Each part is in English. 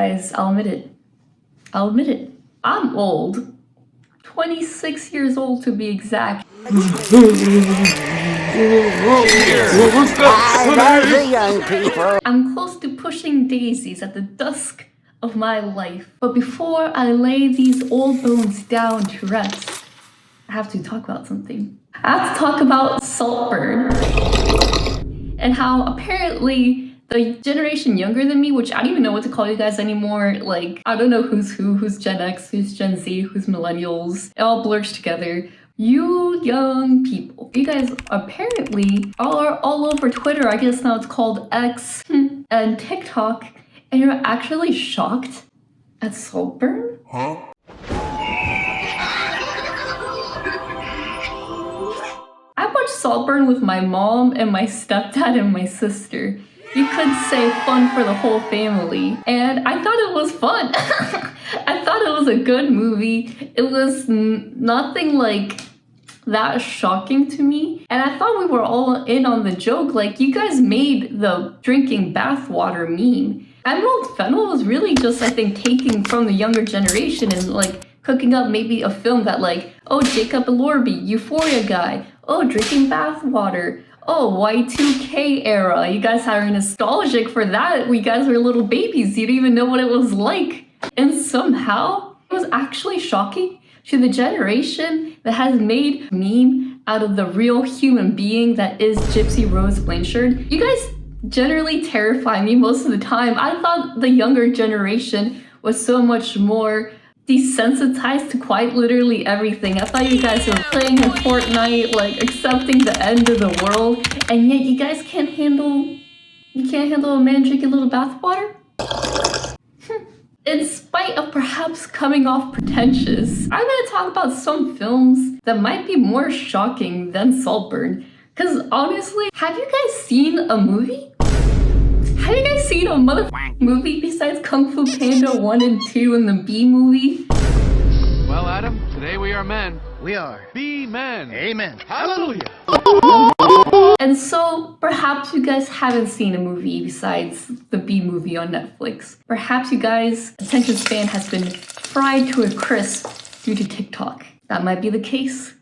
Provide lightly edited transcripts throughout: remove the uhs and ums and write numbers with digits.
guys, I'll admit it. I'm old. 26 years old to be exact. I love the young people. I'm close to pushing daisies at the dusk of my life. But before I lay these old bones down to rest, I have to talk about something. I have to talk about Saltburn and how apparently the generation younger than me, which I don't even know what to call you guys anymore, like, I don't know who's Gen X, who's Gen Z, who's millennials, it all blurs together. You young people, you guys apparently are all over Twitter, I guess now it's called X, and TikTok, and you're actually shocked at Saltburn? Huh? I watched Saltburn with my mom and my stepdad and my sister. You could say fun for the whole family, and I thought it was fun. I thought it was a good movie. It was nothing like that shocking to me, and I thought we were all in on the joke. Like, you guys made the drinking bathwater meme. Emerald Fennel was really just, I think, taking from the younger generation and like cooking up maybe a film that like, oh, Jacob Elordi, Euphoria guy, oh, drinking bathwater, oh, Y2K era. You guys are nostalgic for that. We guys were little babies. You didn't even know what it was like. And somehow it was actually shocking to the generation that has made meme out of the real human being that is Gypsy Rose Blanchard. You guys generally terrify me most of the time. I thought the younger generation was so much more desensitized to quite literally everything. I thought you guys were playing in Fortnite, like accepting the end of the world, and yet you guys can't handle a man drinking a little bathwater? In spite of perhaps coming off pretentious, I'm gonna talk about some films that might be more shocking than Saltburn. Cause honestly, have you guys seen a movie? Have you guys seen a motherfucking movie besides Kung Fu Panda 1 and 2 and the Bee Movie? Well, Adam, today we are men. We are. Be men. Amen. Hallelujah. And so, perhaps you guys haven't seen a movie besides the Bee Movie on Netflix. Perhaps you guys' attention span has been fried to a crisp due to TikTok. That might be the case.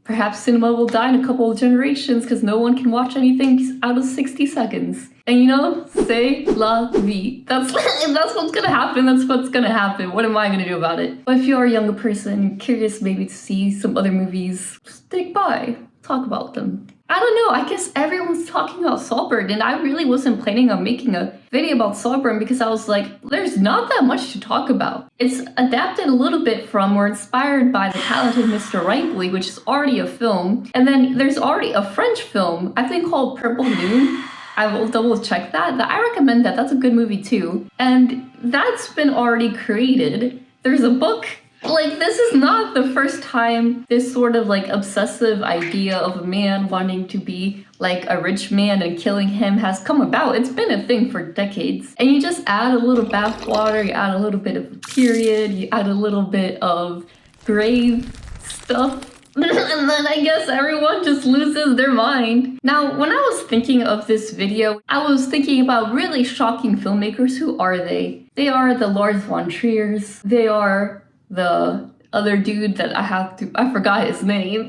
Perhaps cinema will die in a couple of generations because no one can watch anything out of 60 seconds. And you know, c'est la vie. That's what's gonna happen. That's what's gonna happen. What am I gonna do about it? But if you're a younger person, curious maybe to see some other movies, stick by, talk about them. I don't know, I guess everyone's talking about Saltburn, and I really wasn't planning on making a video about Saltburn because I was like, there's not that much to talk about. It's adapted a little bit from or inspired by The Talented Mr. Ripley, which is already a film. And then there's already a French film, I think called Purple Noon. I will double check that. I recommend that. That's a good movie too. And that's been already created. There's a book. Like, this is not the first time this sort of like obsessive idea of a man wanting to be like a rich man and killing him has come about. It's been a thing for decades. And you just add a little bathwater, you add a little bit of period, you add a little bit of grave stuff. And then I guess everyone just loses their mind. Now, when I was thinking of this video, I was thinking about really shocking filmmakers. Who are they? They are the Lars von Triers. They are the other dude that I forgot his name.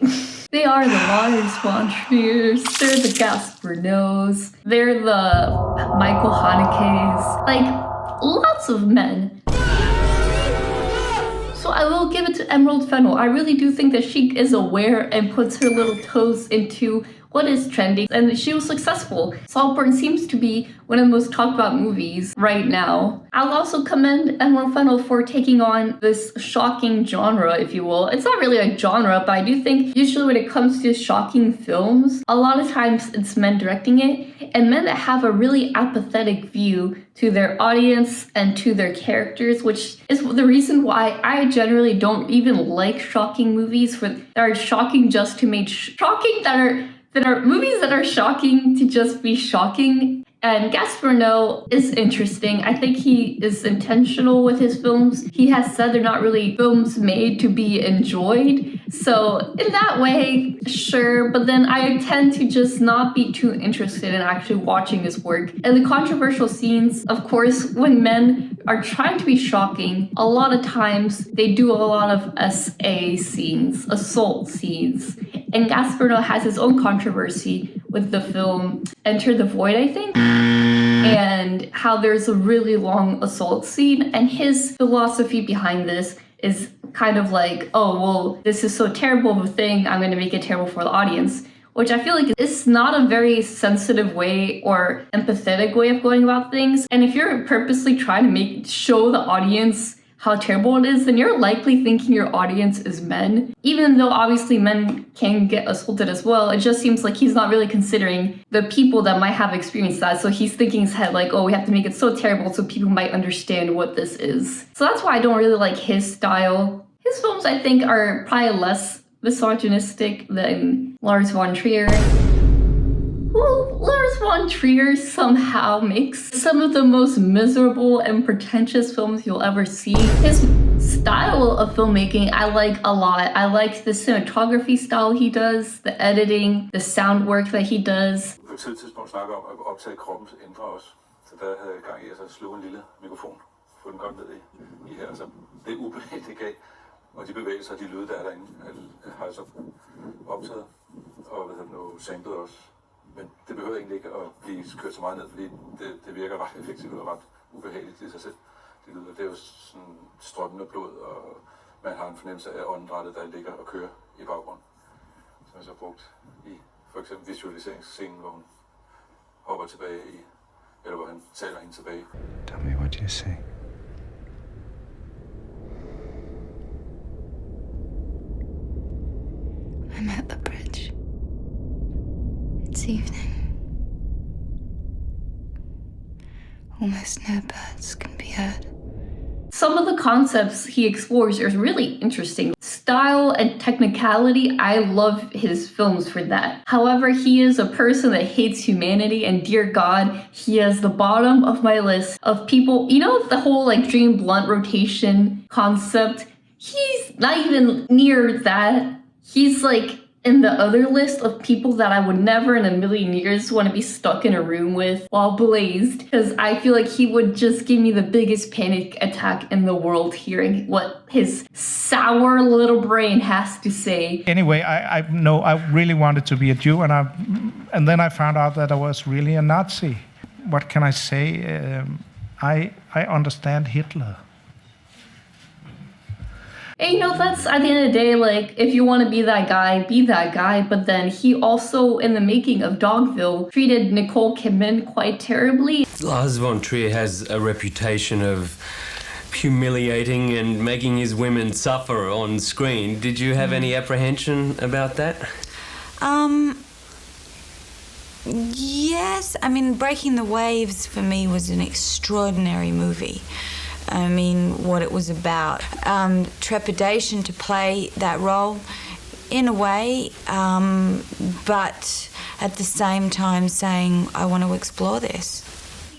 They are the Lars von Triers. They're the Gaspar Noes. They're the Michael Haneke's. Like, lots of men. So I will give it to Emerald Fennel. I really do think that she is aware and puts her little toes into what is trending, and she was successful. Saltburn seems to be one of the most talked about movies right now. I'll also commend Emerald Fennel for taking on this shocking genre, if you will. It's not really a genre, but I do think usually when it comes to shocking films, a lot of times it's men directing it, and men that have a really apathetic view to their audience and to their characters, which is the reason why I generally don't even like shocking movies that are shocking just to make shocking, that are movies that are shocking to just be shocking. And Gasparino is interesting. I think he is intentional with his films. He has said they're not really films made to be enjoyed. So in that way, sure. But then I tend to just not be too interested in actually watching his work. And the controversial scenes, of course, when men are trying to be shocking, a lot of times they do a lot of SA scenes, assault scenes. And Gasparino has his own controversy with the film Enter the Void, I think, and how there's a really long assault scene. And his philosophy behind this is kind of like, oh, well, this is so terrible of a thing, I'm going to make it terrible for the audience. Which I feel like is not a very sensitive way or empathetic way of going about things. And if you're purposely trying to show the audience how terrible it is, then you're likely thinking your audience is men. Even though obviously men can get assaulted as well, it just seems like he's not really considering the people that might have experienced that. So he's thinking in his head like, oh, we have to make it so terrible so people might understand what this is. So that's why I don't really like his style. His films, I think, are probably less misogynistic than Lars von Trier. Well, Lars von Trier somehow makes some of the most miserable and pretentious films you'll ever see. His style of filmmaking I like a lot. I like the cinematography style he does, the editing, the sound work that he does. På et tidspunkt snakker om at optage kroppens indre også. Så der havde jeg gang i at slå en lille mikrofon, få den godt ned i her. Så det ubehag det gav, og de bevægelser, de lyde der er derinde, har jeg så optaget og samlet også. Men det behøver egentlig ikke at blive kørt så meget ned, fordi det virker ret effektivt og ret ubehageligt i sig selv. Det er jo sådan strømmende blod, og man har en fornemmelse af åndedrættet, der ligger og kører i baggrunden. Som jeg så brugt i for eksempel visualiseringsscenen, hvor hun hopper tilbage i, eller hvor han taler hende tilbage. Tell me what you see. I'm at the bridge. It's evening. Almost no birds can be heard. Some of the concepts he explores are really interesting. Style and technicality, I love his films for that. However, he is a person that hates humanity, and dear God, he is the bottom of my list of people. You know, the whole like dream blunt rotation concept? He's not even near that. He's like in the other list of people that I would never in a million years want to be stuck in a room with while blazed, because I feel like he would just give me the biggest panic attack in the world hearing what his sour little brain has to say. Anyway, I know I really wanted to be a Jew, and then I found out that I was really a Nazi. What can I say? I understand Hitler. And, you know, that's at the end of the day, like, if you want to be that guy. But then he also, in the making of Dogville, treated Nicole Kidman quite terribly. Lars von Trier has a reputation of humiliating and making his women suffer on screen. Did you have any apprehension about that? Yes. I mean, Breaking the Waves for me was an extraordinary movie. I mean, what it was about. Trepidation to play that role in a way, but at the same time saying, I want to explore this.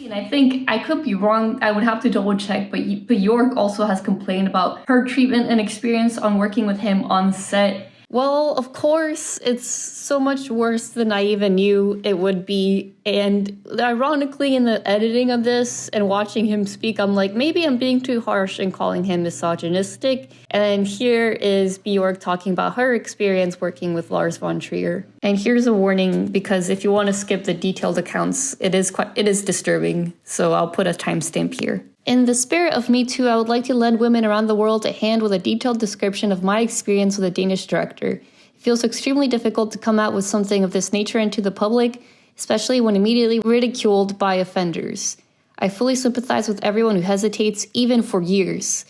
And I think I could be wrong. I would have to double check, but Bjork also has complained about her treatment and experience on working with him on set. Well, of course, it's so much worse than I even knew it would be. And ironically, in the editing of this and watching him speak, I'm like, maybe I'm being too harsh in calling him misogynistic. And here is Bjork talking about her experience working with Lars von Trier. And here's a warning, because if you want to skip the detailed accounts, it is disturbing. So I'll put a timestamp here. In the spirit of Me Too, I would like to lend women around the world a hand with a detailed description of my experience with a Danish director. It feels extremely difficult to come out with something of this nature into the public, especially when immediately ridiculed by offenders. I fully sympathize with everyone who hesitates, even for years.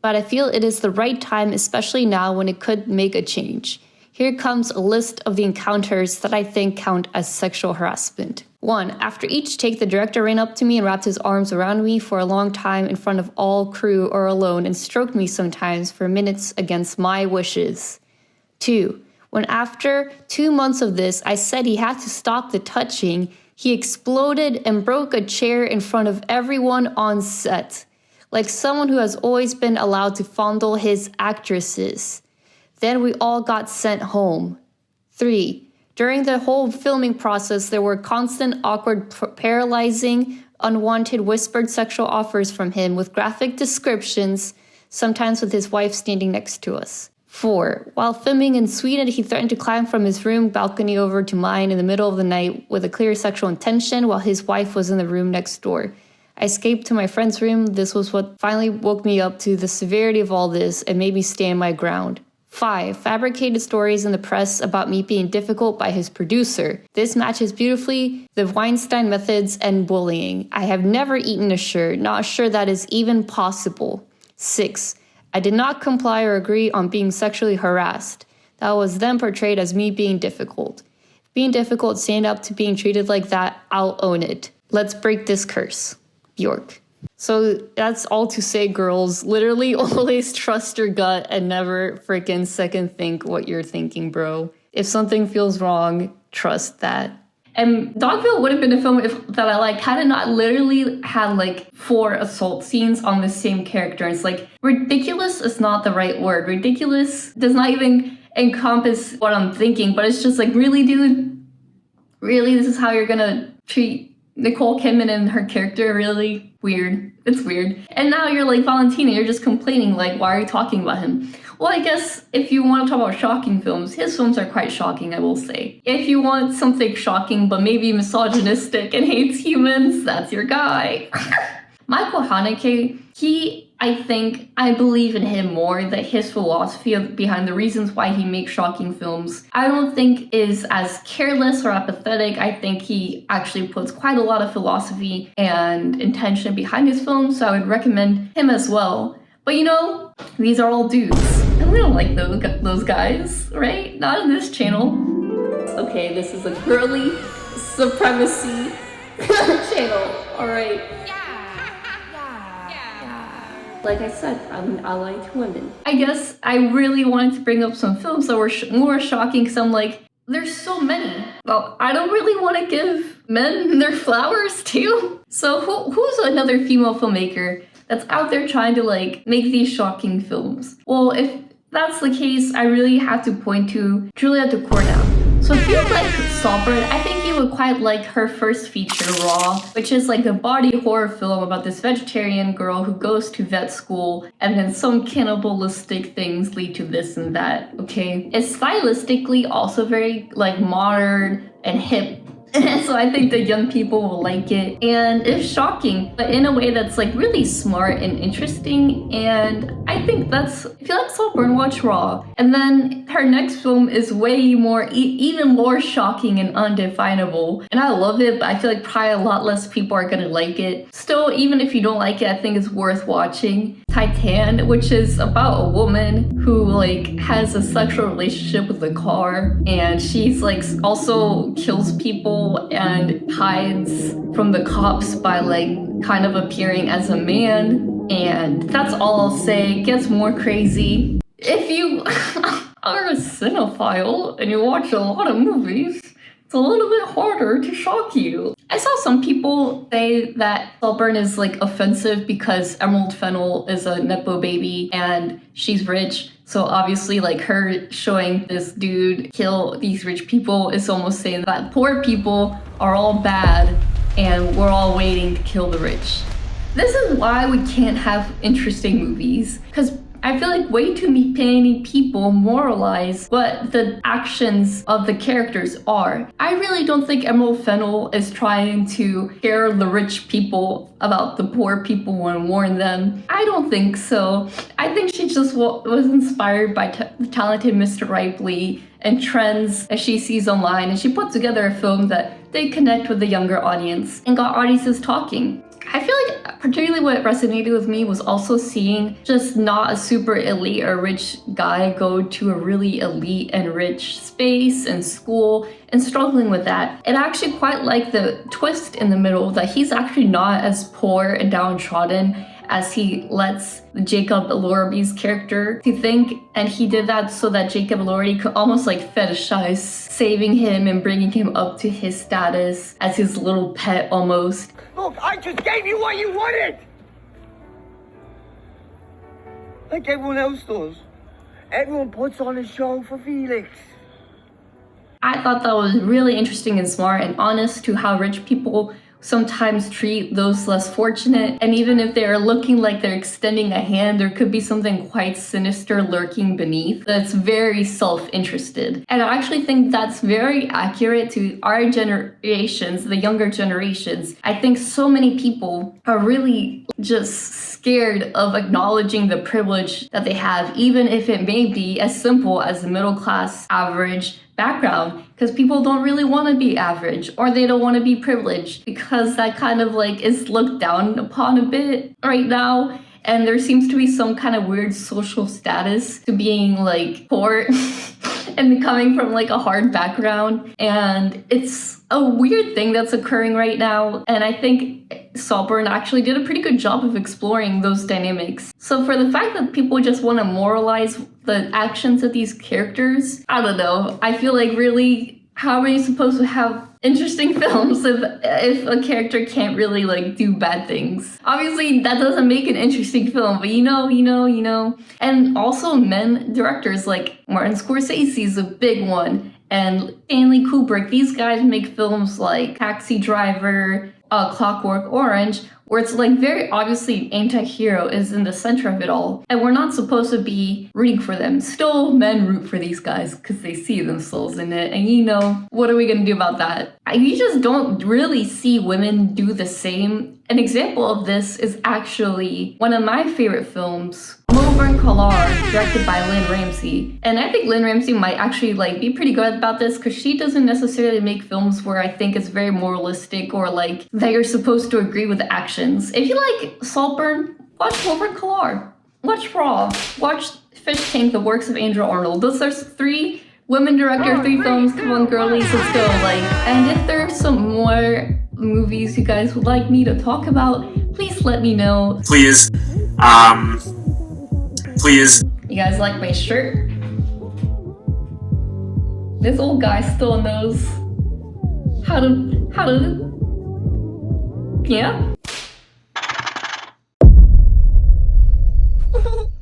But I feel it is the right time, especially now when it could make a change. Here comes a list of the encounters that I think count as sexual harassment. 1. After each take, the director ran up to me and wrapped his arms around me for a long time in front of all crew or alone and stroked me sometimes for minutes against my wishes. 2. When after 2 months of this, I said he had to stop the touching, He exploded and broke a chair in front of everyone on set, like someone who has always been allowed to fondle his actresses. Then we all got sent home. 3. During the whole filming process, there were constant, awkward, paralyzing, unwanted, whispered sexual offers from him with graphic descriptions, sometimes with his wife standing next to us. 4. While filming in Sweden, he threatened to climb from his room balcony over to mine in the middle of the night with a clear sexual intention while his wife was in the room next door. I escaped to my friend's room. This was what finally woke me up to the severity of all this and made me stand my ground. 5. Fabricated stories in the press about me being difficult by his producer. This matches beautifully the Weinstein methods and bullying. I have never eaten a shirt, not sure that is even possible. 6. I did not comply or agree on being sexually harassed. That was then portrayed as me being difficult. Being difficult, stand up to being treated like that, I'll own it. Let's break this curse. Bjork. So that's all to say, girls. Literally always trust your gut and never freaking second think what you're thinking, bro. If something feels wrong, trust that. And Dogville would have been a film that I liked had it not literally had like 4 assault scenes on the same character. It's like, ridiculous is not the right word. Ridiculous does not even encompass what I'm thinking, but it's just like, really, dude? Really, this is how you're gonna treat Nicole Kidman and her character? Really? Weird. It's weird. And now you're like, Valentina, you're just complaining, like, why are you talking about him? Well, I guess if you want to talk about shocking films, his films are quite shocking, I will say. If you want something shocking but maybe misogynistic and hates humans, that's your guy. Michael Haneke, I believe in him more, that his philosophy behind the reasons why he makes shocking films, I don't think is as careless or apathetic. I think he actually puts quite a lot of philosophy and intention behind his films, so I would recommend him as well. But you know, these are all dudes, and we don't like those guys, right? Not in this channel. Okay, this is a girly supremacy channel, alright. Like I said, I'm an ally to women. I guess I really wanted to bring up some films that were more shocking because I'm like, there's so many. Well, I don't really want to give men their flowers too. So who's another female filmmaker that's out there trying to like make these shocking films? Well, if that's the case, I really have to point to Julia Ducournau. So if you like Saltburn, I think you would quite like her first feature, Raw, which is like a body horror film about this vegetarian girl who goes to vet school and then some cannibalistic things lead to this and that, okay? It's stylistically also very like modern and hip. So I think the young people will like it, and it's shocking, but in a way that's like really smart and interesting. And I think that's, if you like Saltburn, watch Raw. And then her next film is way more, even more shocking and undefinable. And I love it, but I feel like probably a lot less people are gonna like it. Still, even if you don't like it, I think it's worth watching. Titan, which is about a woman who like has a sexual relationship with a car, and she's like also kills people and hides from the cops by like kind of appearing as a man. And that's all I'll say. It gets more crazy. If you are a cinephile and you watch a lot of movies, it's a little bit harder to shock you. I saw some people say that Saltburn is like offensive because Emerald Fennell is a Nepo baby and she's rich. So obviously like her showing this dude kill these rich people is almost saying that poor people are all bad and we're all waiting to kill the rich. This is why we can't have interesting movies, because I feel like way too many people moralize what the actions of the characters are. I really don't think Emerald Fennell is trying to scare the rich people about the poor people and warn them. I don't think so. I think she just was inspired by the talented Mr. Ripley and trends that she sees online, and she put together a film that they connect with the younger audience and got audiences talking. I feel like particularly what resonated with me was also seeing just not a super elite or rich guy go to a really elite and rich space and school and struggling with that. And I actually quite like the twist in the middle that he's actually not as poor and downtrodden as he lets Jacob Elordi's character to think, and he did that so that Jacob Elordi could almost like fetishize saving him and bringing him up to his status as his little pet almost. Look, I just gave you what you wanted! Like everyone else does. Everyone puts on a show for Felix. I thought that was really interesting and smart and honest to how rich people sometimes treat those less fortunate. And even if they're looking like they're extending a hand, there could be something quite sinister lurking beneath that's very self-interested. And I actually think that's very accurate to our generations, the younger generations. I think so many people are really just scared of acknowledging the privilege that they have, even if it may be as simple as the middle class average background, because people don't really want to be average or they don't want to be privileged, because that kind of like is looked down upon a bit right now. And there seems to be some kind of weird social status to being like poor and coming from like a hard background. And it's a weird thing that's occurring right now. And I think Saltburn actually did a pretty good job of exploring those dynamics. So for the fact that people just want to moralize the actions of these characters, I don't know. I feel like really, how are you supposed to have interesting films if a character can't really like do bad things? Obviously that doesn't make an interesting film, but you know. And also men directors like Martin Scorsese is a big one, and Stanley Kubrick. These guys make films like Taxi Driver, Clockwork Orange, where it's like very obviously anti-hero is in the center of it all, and we're not supposed to be rooting for them. Still, men root for these guys because they see themselves in it, and you know, what are we gonna do about that? You just don't really see women do the same. An example of this is actually one of my favorite films, Over and Color, directed by Lynn Ramsey. And I think Lynn Ramsey might actually like be pretty good about this, because she doesn't necessarily make films where I think it's very moralistic or like that you're supposed to agree with the actions. If you like Saltburn, watch Over and Color. Watch Raw. Watch Fish Tank, The Works of Andrew Arnold. Those are 3 women director, 3 films. Come on, girlies, let's go. Like, and if there's some more movies you guys would like me to talk about, please let me know. Please. Please. You guys like my shirt? This old guy still knows how to, yeah?